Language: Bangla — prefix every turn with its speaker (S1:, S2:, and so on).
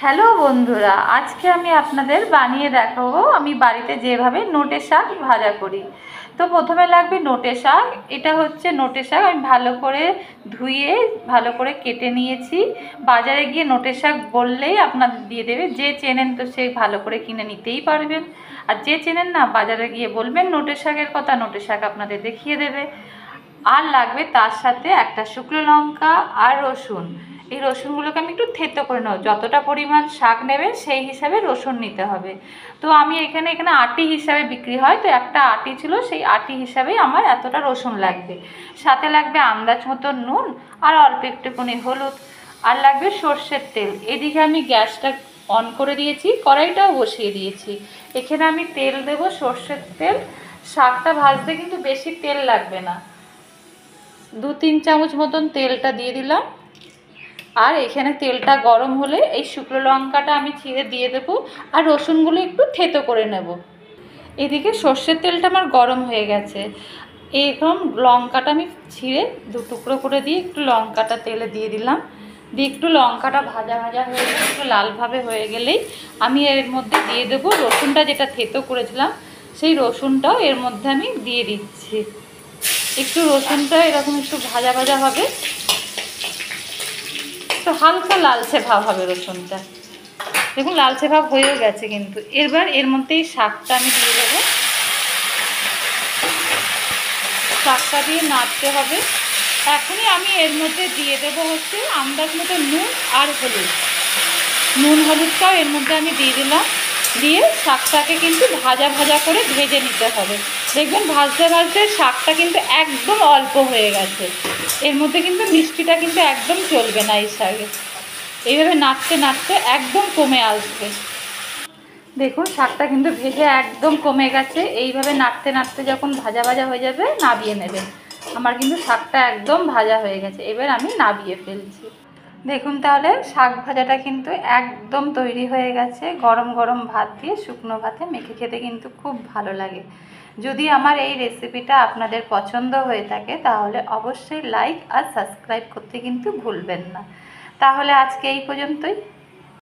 S1: হ্যালো বন্ধুরা, আজকে আমি আপনাদের বানিয়ে দেখাবো আমি বাড়িতে যেভাবে নোটে শাক ভাজা করি। তো প্রথমে লাগবে নোটে শাক। এটা হচ্ছে নোটে শাক, আমি ভালো করে ধুয়ে ভালো করে কেটে নিয়েছি। বাজারে গিয়ে নোটে শাক বললেই আপনাদের দিয়ে দেবে। যে চেনেন তো সে ভালো করে কিনে নিতেই পারবেন, আর যে চেনেন না বাজারে গিয়ে বলবেন নোটে শাকের কথা, নোটে শাক আপনাদের দেখিয়ে দেবে। আর লাগবে তার সাথে একটা শুকনো লঙ্কা আর রসুন। এই রসুনগুলোকে আমি একটু থেতো করে নেব, যতটা পরিমাণ শাক নেবেন সেই হিসাবে রসুন নিতে হবে। তো আমি এখানে আটি হিসাবে বিক্রি হয়, তো একটা আটি ছিল, সেই আটি হিসাবেই আমার এতটা রসুন লাগবে। সাথে লাগবে আন্দাজ মতো নুন আর অল্প একটুখানি হলুদ, আর লাগবে সর্ষের তেল। এদিকে আমি গ্যাসটা অন করে দিয়েছি, কড়াইটাও বসিয়ে দিয়েছি। এখানে আমি তেল দেব, সর্ষের তেল। শাকটা ভাজতে কিন্তু বেশি তেল লাগবে না, 2-3 চামচ মতন তেলটা দিয়ে দিলাম। আর এখানে তেলটা গরম হলে এই শুকনো লঙ্কাটা আমি ছিঁড়ে দিয়ে দেবো, আর রসুনগুলো একটু থেতো করে নেব। এদিকে সর্ষের তেলটা আমার গরম হয়ে গেছে। এরকম লঙ্কাটা আমি ছিঁড়ে 2 টুকরো করে দিয়ে একটু লঙ্কাটা তেলে দিয়ে দিলাম। দিয়ে একটু লঙ্কাটা ভাজা ভাজা হয়ে গেলে, একটু লালভাবে হয়ে গেলেই আমি এর মধ্যে দিয়ে দেবো রসুনটা, যেটা থেতো করেছিলাম সেই রসুনটাও এর মধ্যে আমি দিয়ে দিচ্ছি। একটু রসুনটা এরকম একটু ভাজা ভাজা হবে, একটু হালকা লালচে ভাব হবে রসুনটা। দেখুন লালচে ভাব হয়েও গেছে কিন্তু। এবার এর মধ্যেই শাকটা আমি দিয়ে দেবো। শাকটা দিয়ে নাড়তে হবে। এখনই আমি এর মধ্যে দিয়ে দেবো হচ্ছে আন্দাজ মতো নুন আর হলুদ। নুন হলুদটাও এর মধ্যে আমি দিয়ে দিলাম। দিয়ে শাকটাকে কিন্তু ভাজা ভাজা করে ভেজে নিতে হবে। দেখবেন ভাজতে ভাজতে শাকটা কিন্তু একদম অল্প হয়ে গেছে। এর মধ্যে কিন্তু মিষ্টিটা কিন্তু একদম চলবে না এই শাকে। এইভাবে নাড়তে নাড়তে একদম কমে আসবে। দেখুন শাকটা কিন্তু ভেজে একদম কমে গেছে। এইভাবে নাড়তে নাড়তে যখন ভাজা ভাজা হয়ে যাবে নাবিয়ে নেবেন। আমার কিন্তু শাকটা একদম ভাজা হয়ে গেছে, এবার আমি নাবিয়ে ফেলছি। দেখুন তাহলে শাক ভাজাটা কিন্তু একদম তৈরি হয়ে গেছে। গরম গরম ভাত দিয়ে শুকনো ভাতে মেখে খেতে কিন্তু খুব ভালো লাগে। যদি আমার এই রেসিপিটা আপনাদের পছন্দ হয়ে থাকে তাহলে অবশ্যই লাইক আর সাবস্ক্রাইব করতে কিন্তু ভুলবেন না। তাহলে আজকে এই পর্যন্তই।